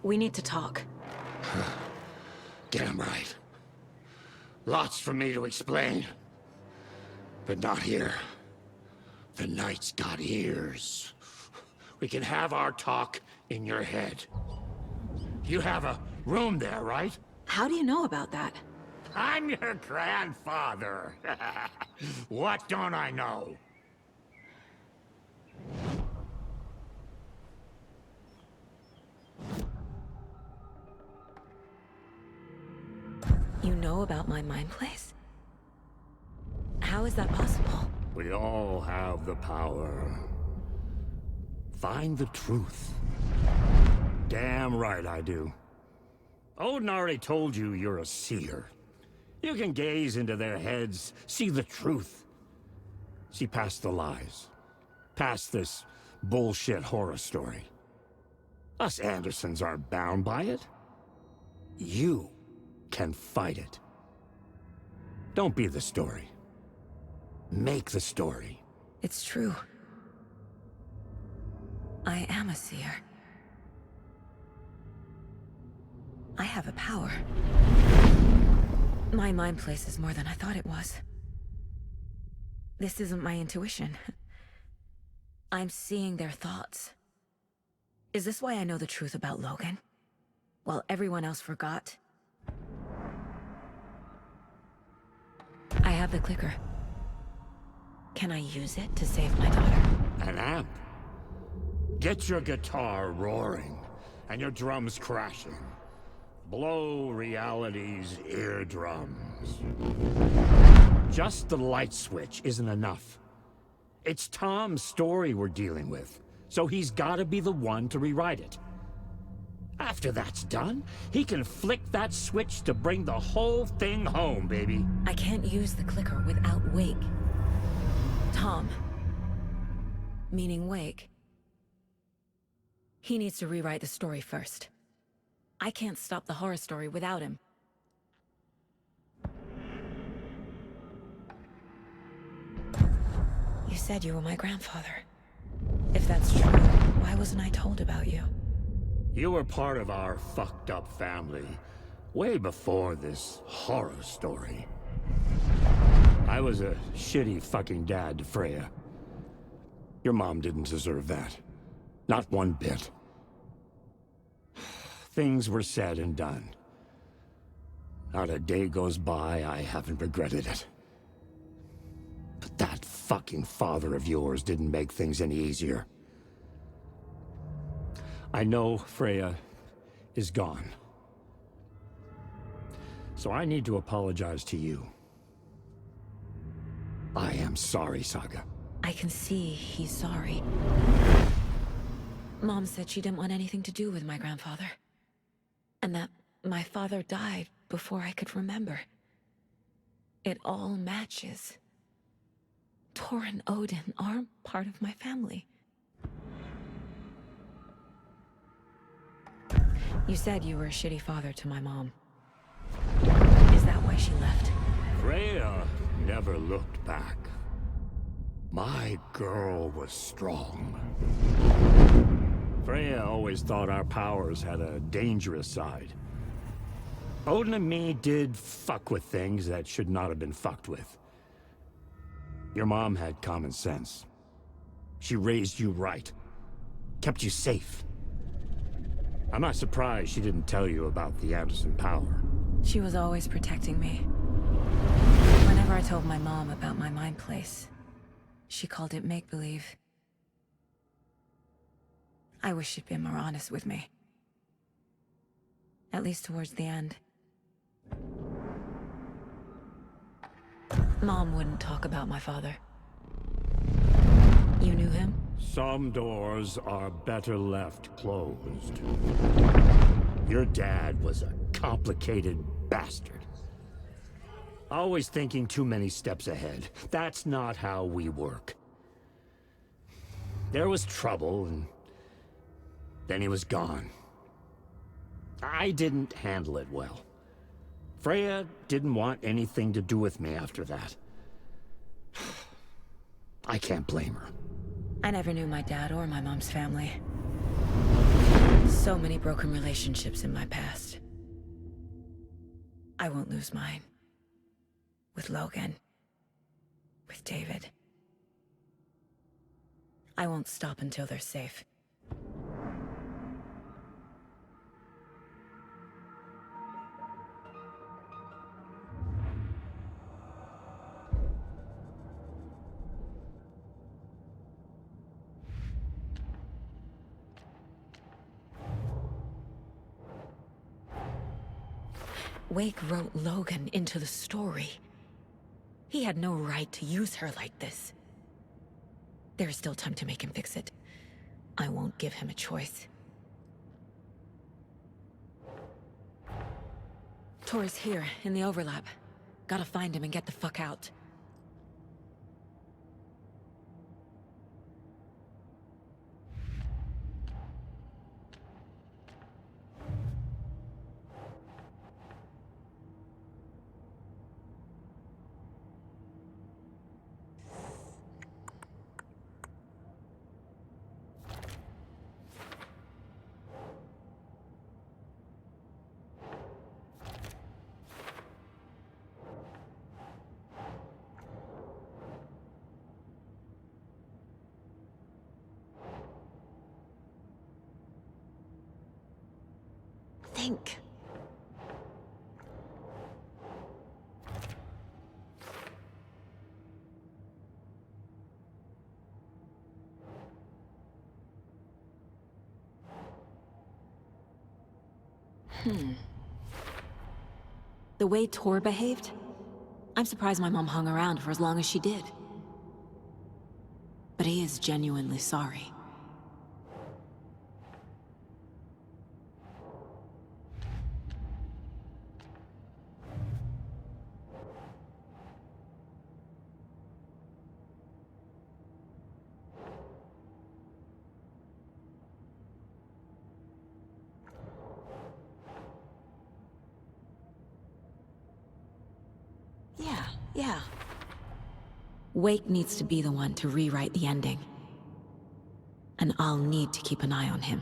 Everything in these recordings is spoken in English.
We need to talk. Damn right. Lots for me to explain. But not here. The night's got ears. We can have our talk in your head. You have a room there, right? How do you know about that? I'm your grandfather. What don't I know? You know about my mind place? How is that possible? We all have the power. Find the truth. Damn right I do. Odin already told you you're a seer. You can gaze into their heads, see the truth. See past the lies. Past this bullshit horror story. Us Andersons aren't bound by it. You can fight it. Don't be the story. Make the story. It's true. I am a seer. I have a power. My mind place is more than I thought it was. This isn't my intuition. I'm seeing their thoughts. Is this why I know the truth about Logan? While everyone else forgot? I have the clicker. Can I use it to save my daughter? An amp. Get your guitar roaring and your drums crashing. Blow reality's eardrums. Just the light switch isn't enough. It's Tom's story we're dealing with, so he's gotta be the one to rewrite it. After that's done, he can flick that switch to bring the whole thing home, baby. I can't use the clicker without Wake. Tom. Meaning Wake. He needs to rewrite the story first. I can't stop the horror story without him. You said you were my grandfather. If that's true, why wasn't I told about you? You were part of our fucked up family, way before this horror story. I was a shitty fucking dad to Freya. Your mom didn't deserve that. Not one bit. Things were said and done. Not a day goes by I haven't regretted it. But that fucking father of yours didn't make things any easier. I know Freya is gone. So I need to apologize to you. I am sorry, Saga. I can see he's sorry. Mom said she didn't want anything to do with my grandfather. And that my father died before I could remember. It all matches. Tor and Odin aren't part of my family. You said you were a shitty father to my mom. Is that why she left? Freya never looked back. My girl was strong. Freya always thought our powers had a dangerous side. Odin and me did fuck with things that should not have been fucked with. Your mom had common sense. She raised you right. Kept you safe. I'm not surprised she didn't tell you about the Anderson power. She was always protecting me. Whenever I told my mom about my mind place, she called it make-believe. I wish she'd been more honest with me. At least towards the end. Mom wouldn't talk about my father. You knew him? Some doors are better left closed. Your dad was a complicated bastard. Always thinking too many steps ahead. That's not how we work. There was trouble, and then he was gone. I didn't handle it well. Freya didn't want anything to do with me after that. I can't blame her. I never knew my dad or my mom's family. So many broken relationships in my past. I won't lose mine. With Logan. With David. I won't stop until they're safe. Wake wrote Logan into the story. He had no right to use her like this. There is still time to make him fix it. I won't give him a choice. Tor's here, in the overlap. Gotta find him and get the fuck out. Think. The way Tor behaved? I'm surprised my mom hung around for as long as she did. But he is genuinely sorry. Yeah. Wake needs to be the one to rewrite the ending. And I'll need to keep an eye on him.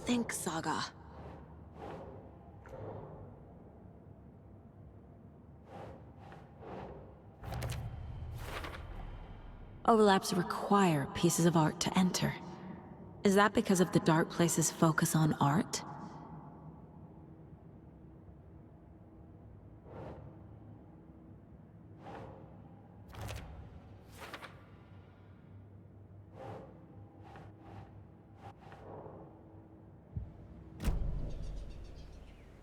Think, Saga. Overlaps require pieces of art to enter. Is that because of the Dark Place's focus on art?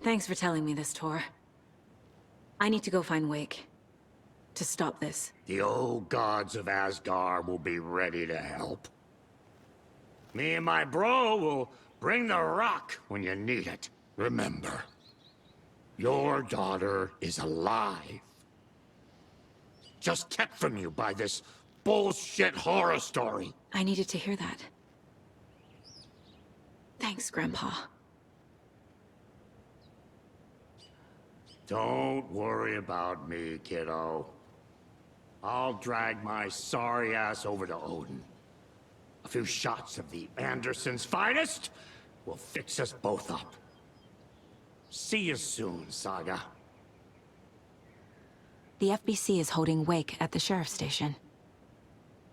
Thanks for telling me this, Tor. I need to go find Wake. To stop this. The old gods of Asgard will be ready to help. Me and my bro will bring the rock when you need it. Remember, your daughter is alive. Just kept from you by this bullshit horror story. I needed to hear that. Thanks, Grandpa. Don't worry about me, kiddo. I'll drag my sorry ass over to Odin. A few shots of the Andersons' finest will fix us both up. See you soon, Saga. The FBC is holding Wake at the sheriff's station.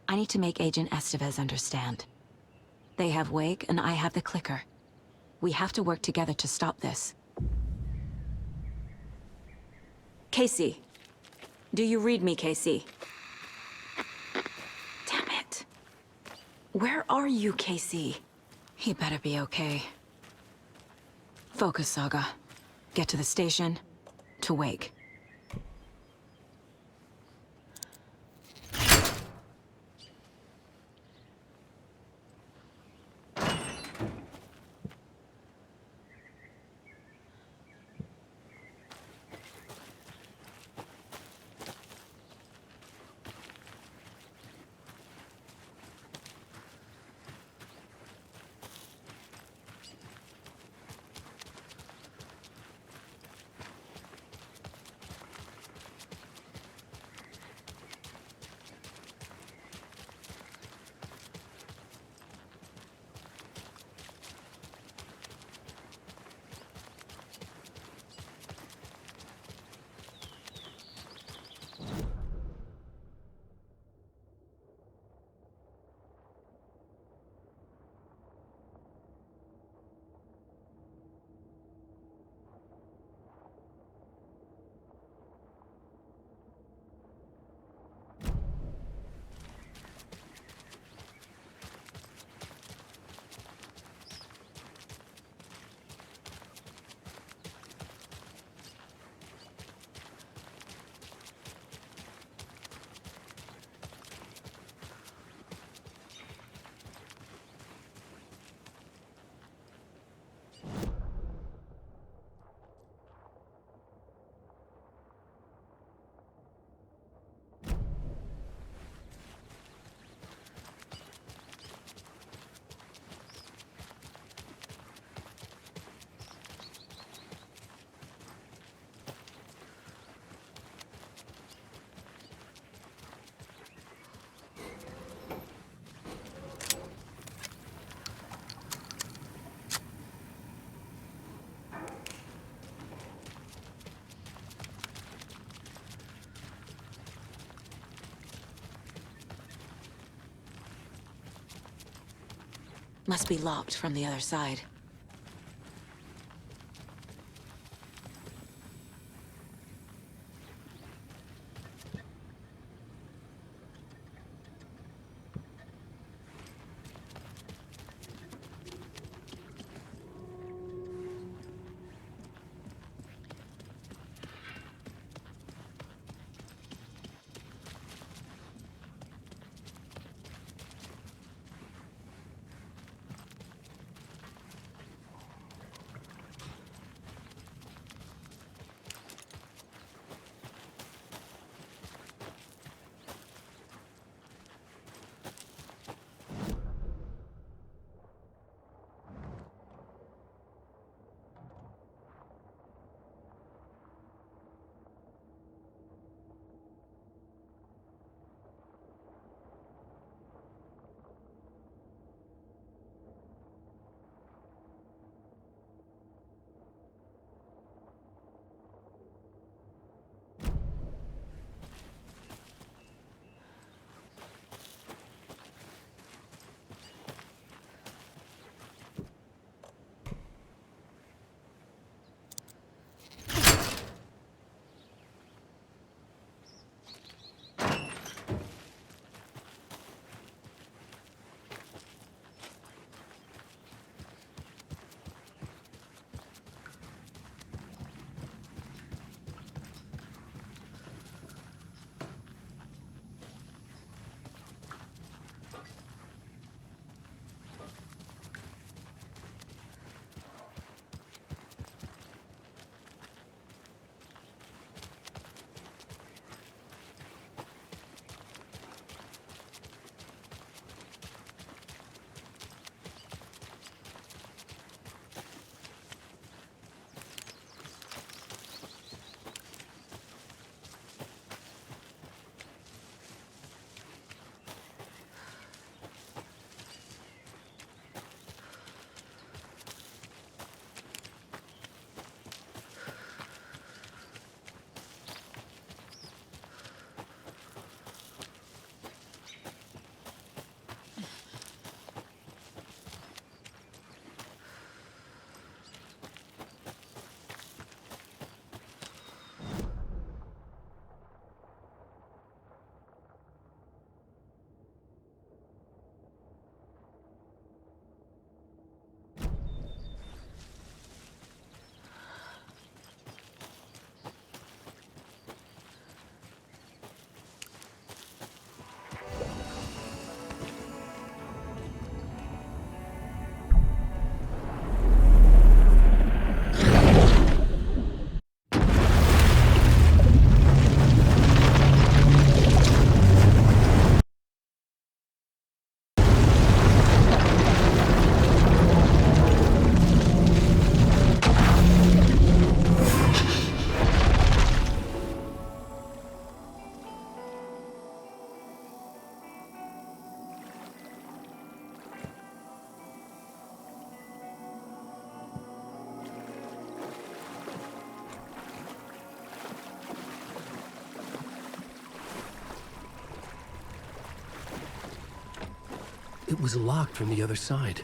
I need to make Agent Estevez understand. They have Wake and I have the clicker. We have to work together to stop this. Casey. Do you read me, Casey? Damn it. Where are you, Casey? He better be okay. Focus, Saga. Get to the station, to Wake. Must be locked from the other side. It was locked from the other side.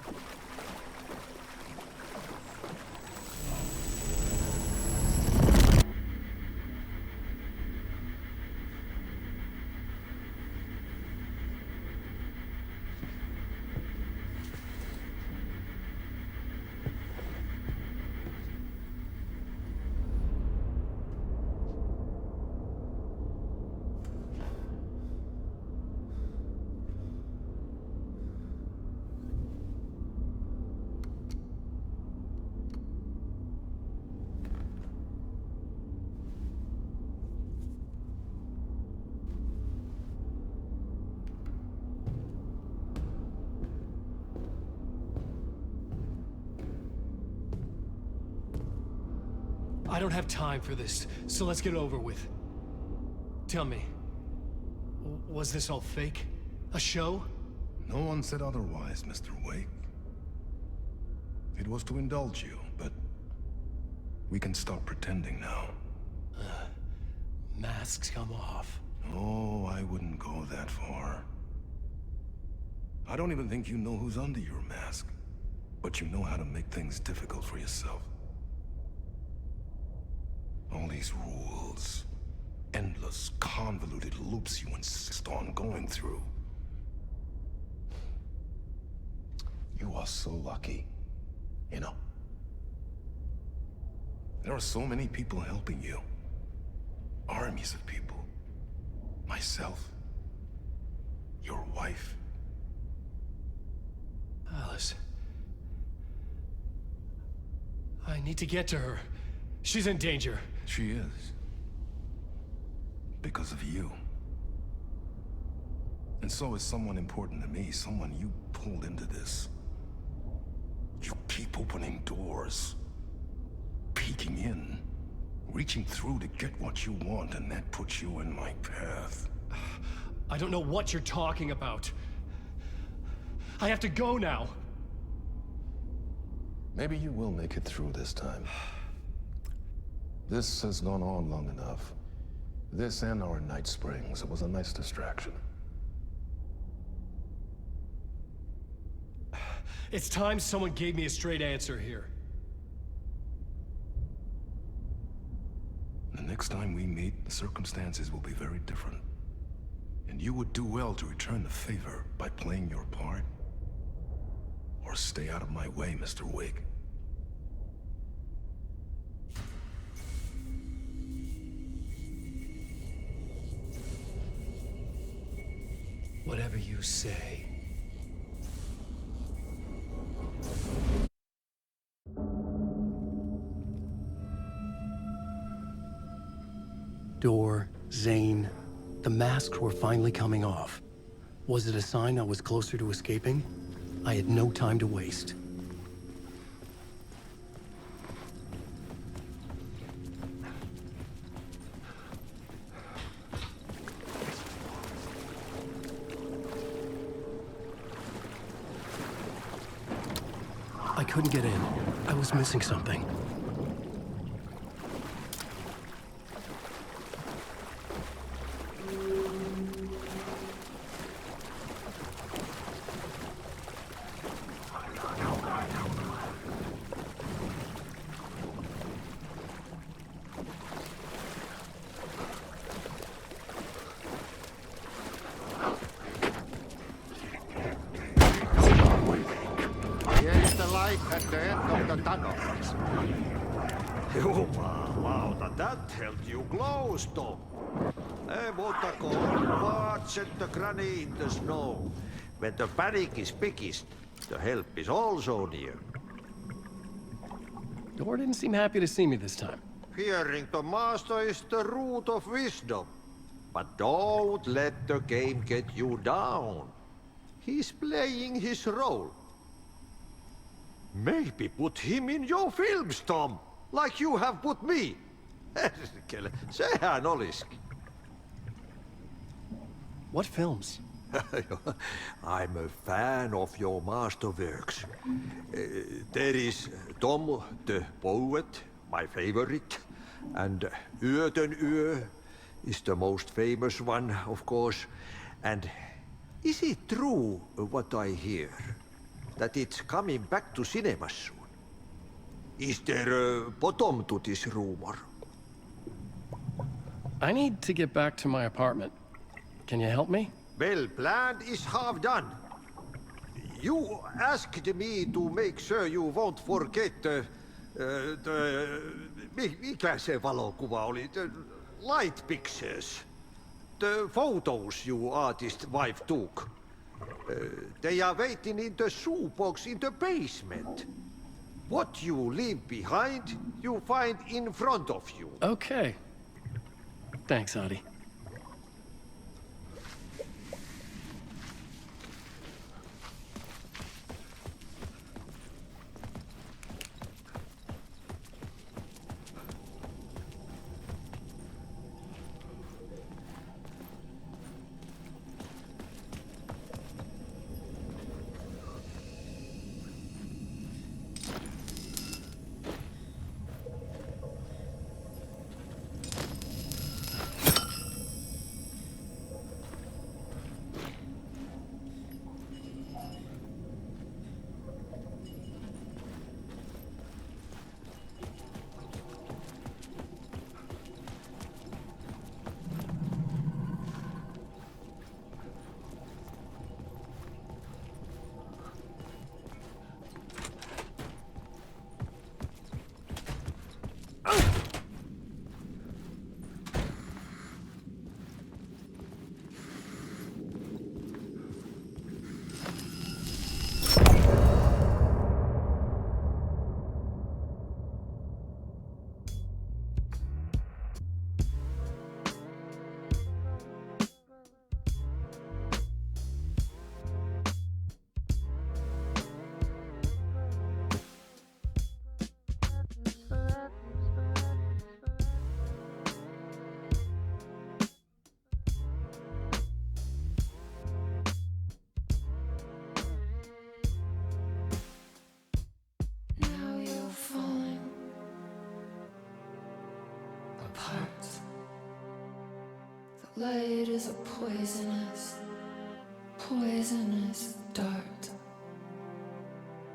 I don't have time for this, so let's get it over with. Tell me, was this all fake? A show? No one said otherwise, Mr. Wake. It was to indulge you, but we can stop pretending now. Masks come off. Oh, I wouldn't go that far. I don't even think you know who's under your mask. But you know how to make things difficult for yourself. All these rules. Endless, convoluted loops you insist on going through. You are so lucky. You know? There are so many people helping you. Armies of people. Myself. Your wife. Alice. I need to get to her. She's in danger. She is. Because of you. And so is someone important to me, someone you pulled into this. You keep opening doors. Peeking in. Reaching through to get what you want, and that puts you in my path. I don't know what you're talking about. I have to go now. Maybe you will make it through this time. This has gone on long enough. This and our night springs. It was a nice distraction. It's time someone gave me a straight answer here. The next time we meet, the circumstances will be very different. And you would do well to return the favor by playing your part. Or stay out of my way, Mr. Wake. Whatever you say. Door, Zane. The masks were finally coming off. Was it a sign I was closer to escaping? I had no time to waste. I couldn't get in. I was missing something. Here's the light at the end of the tunnel. Jumalauta, that held you close, Tom. Ei muuta kuin watch the granny in the snow. When the panic is biggest, the help is also near. Door didn't seem happy to see me this time. Hearing the master is the root of wisdom. But don't let the game get you down. He's playing his role. Maybe put him in your films, Tom, like you have put me. Perkele, sehän olisikin. What films? I'm a fan of your masterworks. There is Tom the Poet, my favorite, and Yöten Yö is the most famous one, of course. And is it true what I hear, that it's coming back to cinemas soon? Is there a bottom to this rumor? I need to get back to my apartment. Can you help me? Well, planned is half done. You asked me to make sure you won't forget mikä se valokuva oli? The light pictures. The photos your artist wife took. They are waiting in the shoebox in the basement. What you leave behind, you find in front of you. Okay. Thanks, Adi. Light is a poisonous, poisonous dart,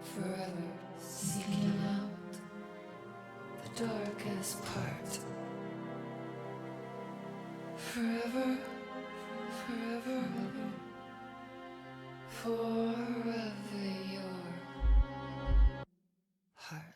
forever seeking out the darkest part. Forever, forever, forever your heart.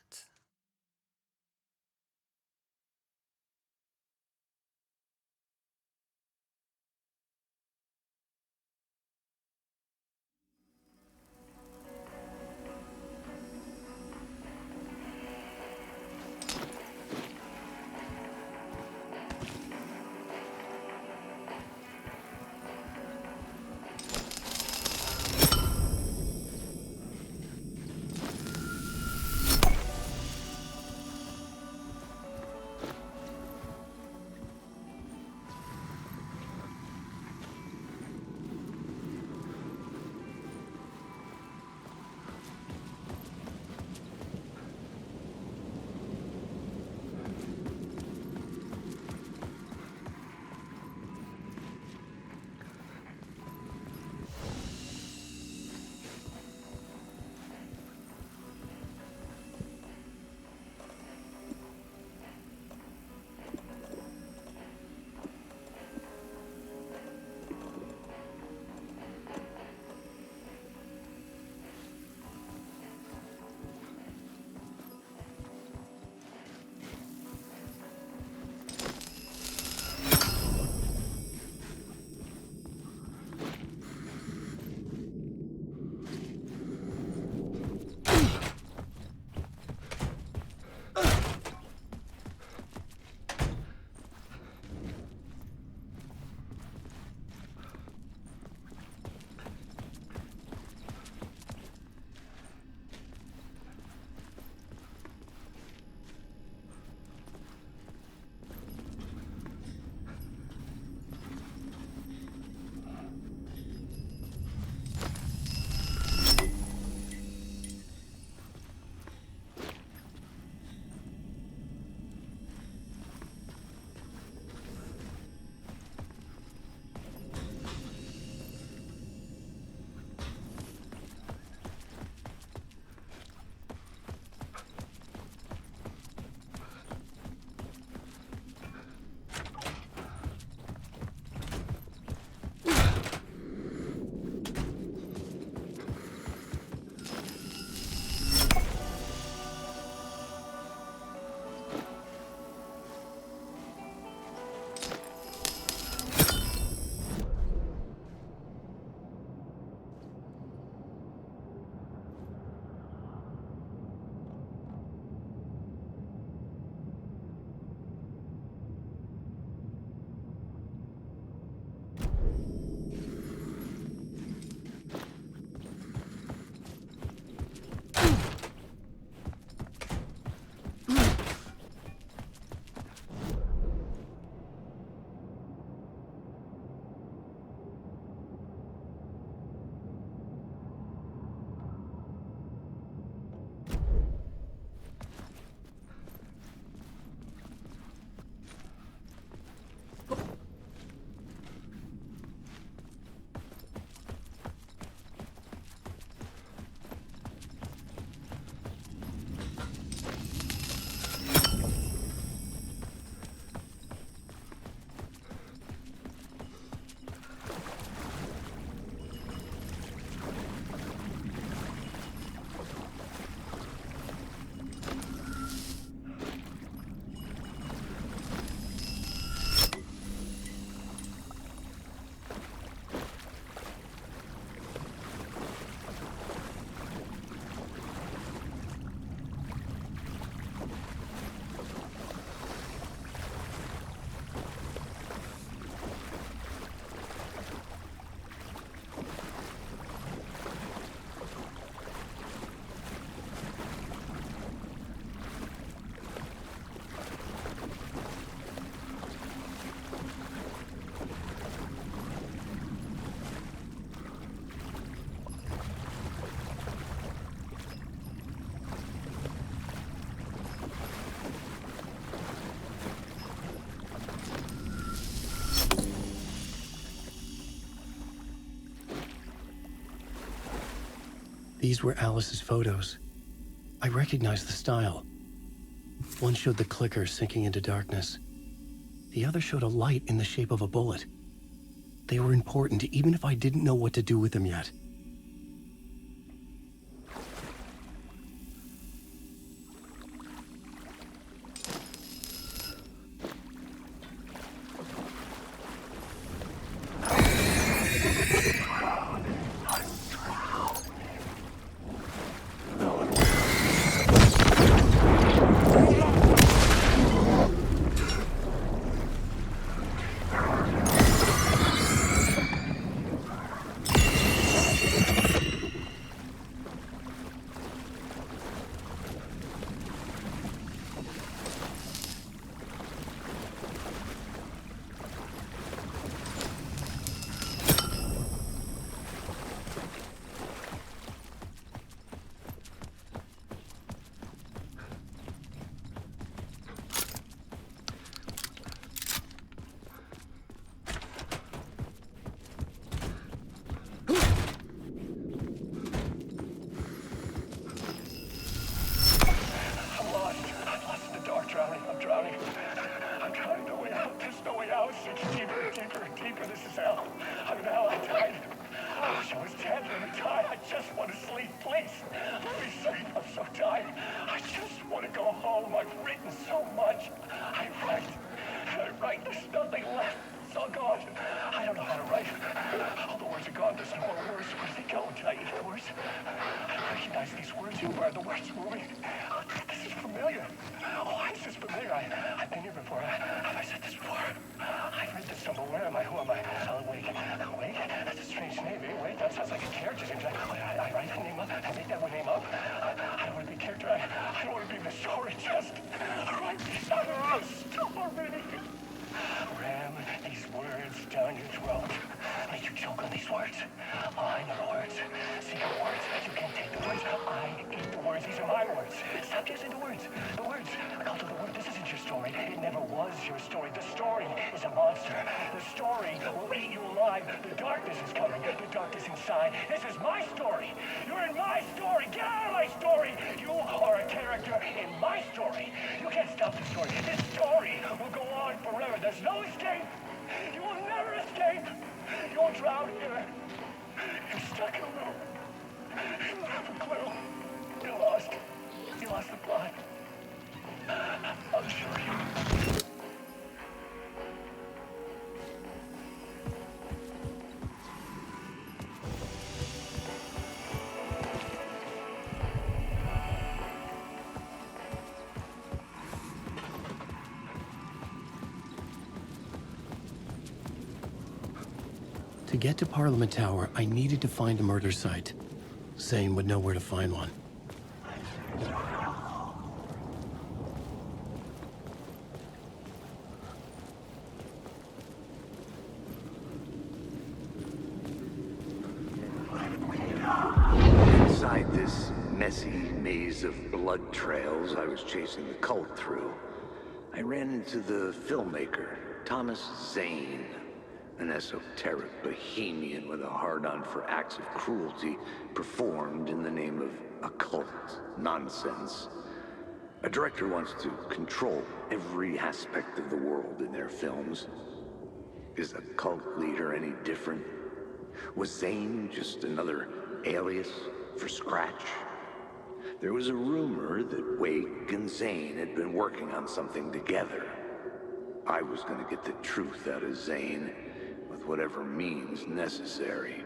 These were Alice's photos. I recognized the style. One showed the clicker sinking into darkness. The other showed a light in the shape of a bullet. They were important, even if I didn't know what to do with them yet. To get to Parliament Tower, I needed to find a murder site. Zane would know where to find one. Inside this messy maze of blood trails I was chasing the cult through, I ran into the filmmaker, Thomas Zane. An esoteric bohemian with a hard-on for acts of cruelty performed in the name of occult nonsense. A director wants to control every aspect of the world in their films. Is a cult leader any different? Was Zane just another alias for Scratch? There was a rumor that Wake and Zane had been working on something together. I was going to get the truth out of Zane, with whatever means necessary.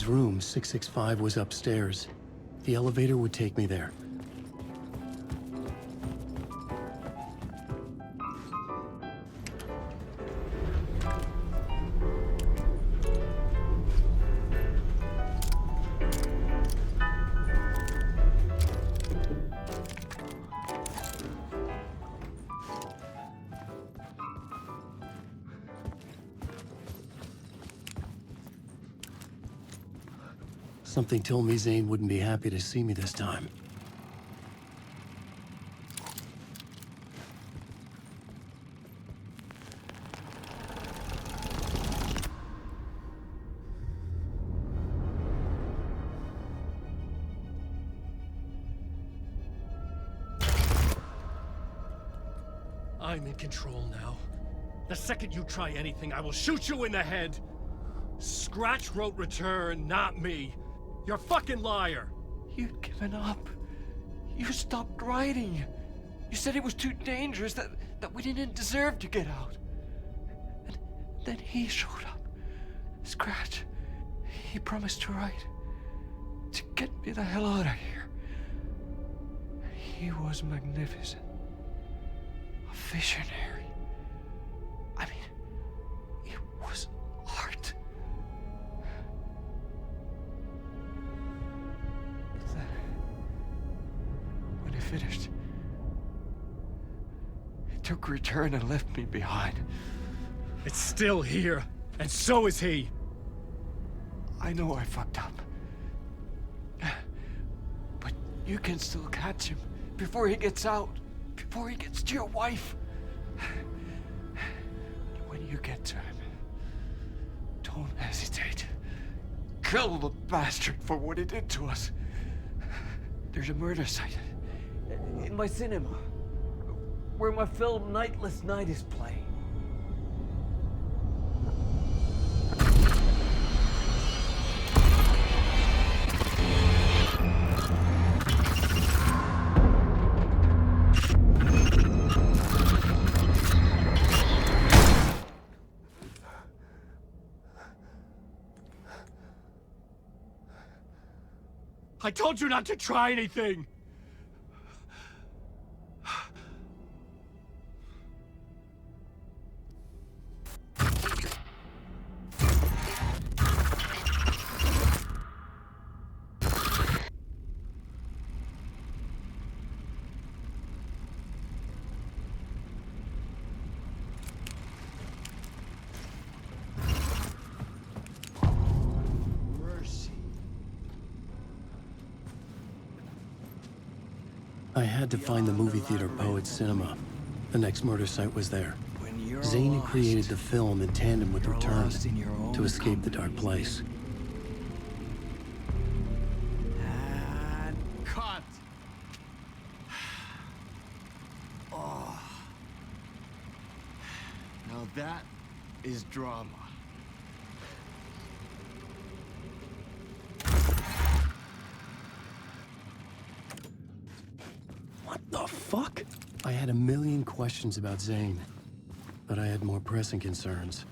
Zane's room, 665, was upstairs. The elevator would take me there. Something told me Zane wouldn't be happy to see me this time. I'm in control now. The second you try anything, I will shoot you in the head. Scratch wrote return, not me. You're a fucking liar. You'd given up. You stopped writing. You said it was too dangerous, that we didn't deserve to get out. And then he showed up. Scratch. He promised to write. To get me the hell out of here. He was magnificent. A visionary. I mean, it was art. Then, when he finished, he took return and left me behind. It's still here, and so is he. I know I fucked up. But you can still catch him before he gets out, before he gets to your wife. When you get to him, don't hesitate. Kill the bastard for what he did to us. There's a murder site in my cinema where my film Nightless Night is playing. I told you not to try anything! I had to find the movie theater Poet's Cinema. The next murder site was there. Zane had created the film in tandem with Return to escape the dark place. And cut. Oh. Now that is drama. What the fuck? I had a million questions about Zane, but I had more pressing concerns.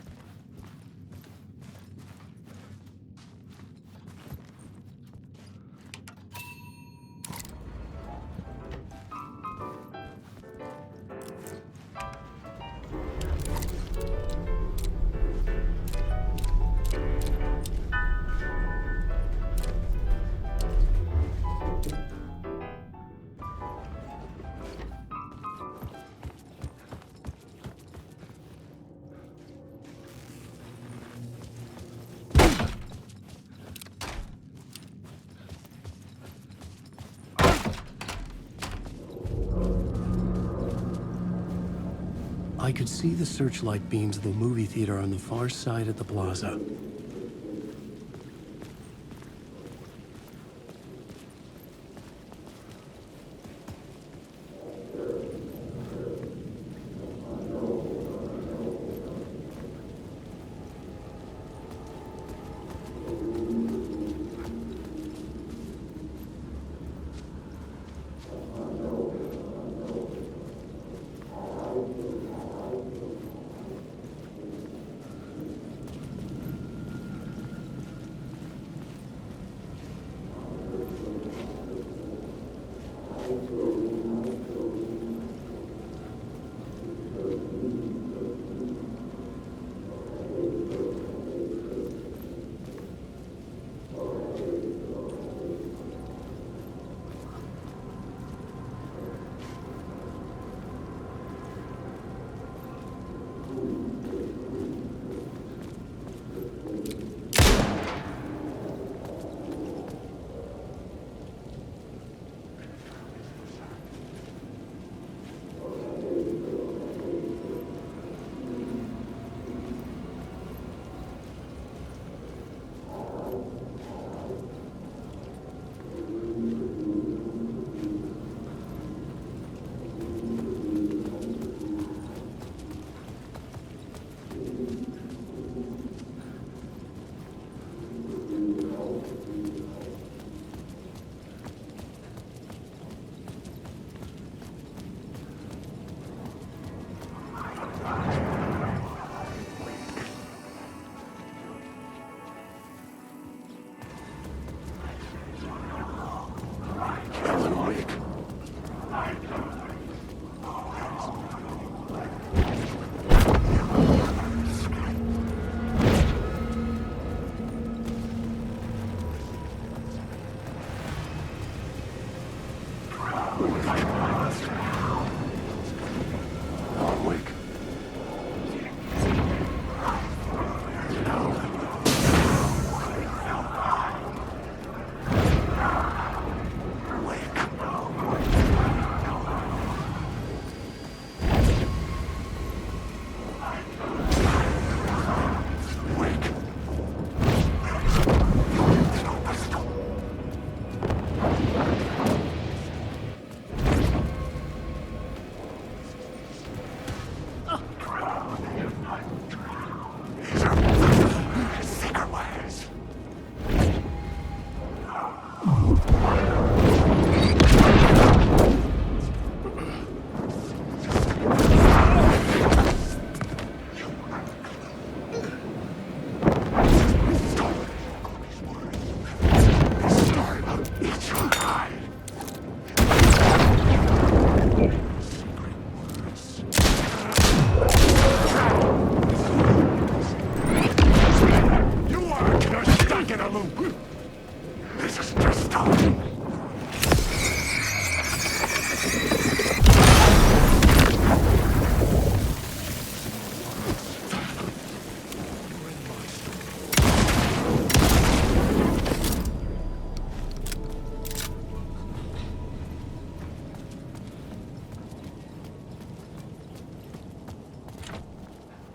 I could see the searchlight beams of the movie theater on the far side of the plaza.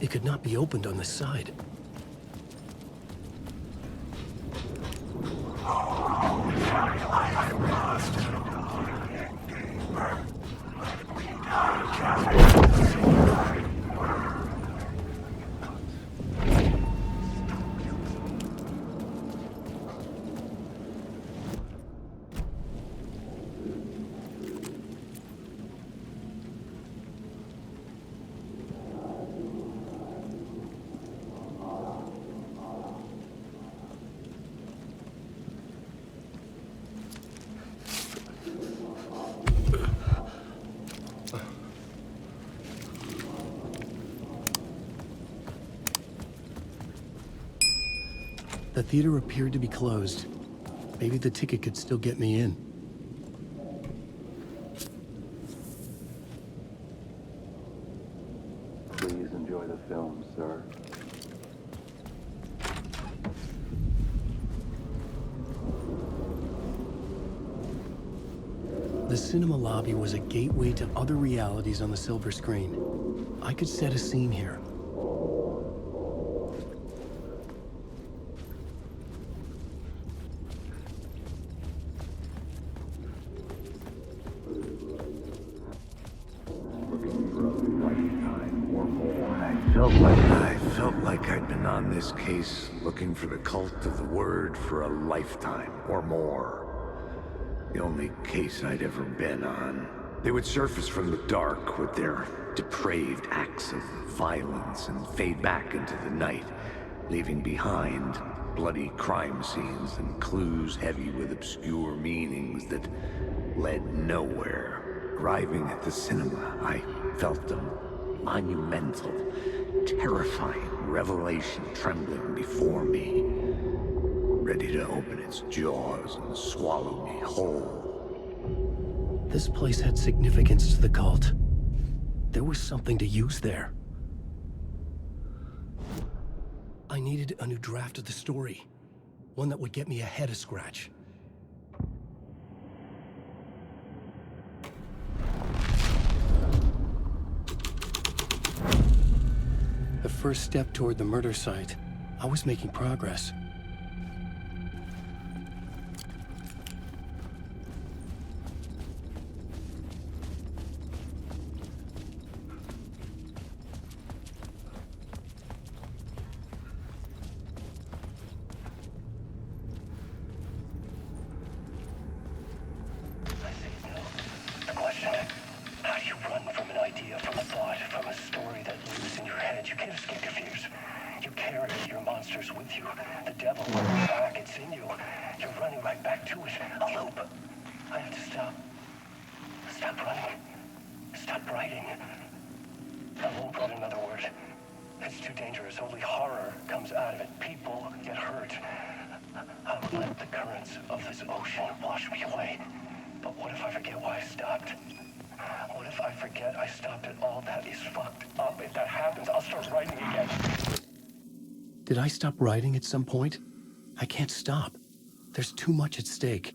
It could not be opened on the side. The theater appeared to be closed. Maybe the ticket could still get me in. Please enjoy the film, sir. The cinema lobby was a gateway to other realities on the silver screen. I could set a scene here. I felt like I'd been on this case looking for the cult of the word for a lifetime or more. The only case I'd ever been on. They would surface from the dark with their depraved acts of violence and fade back into the night, leaving behind bloody crime scenes and clues heavy with obscure meanings that led nowhere. Arriving at the cinema, I felt a monumental, terrifying revelation trembling before me, ready to open its jaws and swallow me whole. This place had significance to the cult. There was something to use there. I needed a new draft of the story. One that would get me ahead of scratch. The first step toward the murder site. I was making progress. The question, how do you run from an idea, from a thought, from a story that lives in your head? You can't escape your fears. You carry your monsters with you. The devil on your back, it's in you. You're running right back to it. A loop. I have to stop. Stop running. Stop writing. I won't put another word. It's too dangerous. Only horror comes out of it. People get hurt. I will let the currents of this ocean wash me away. But what if I forget why I stopped? What if I forget I stopped at all? That is fucked up. If that happens, I'll start writing again. Did I stop writing at some point? I can't stop. There's too much at stake.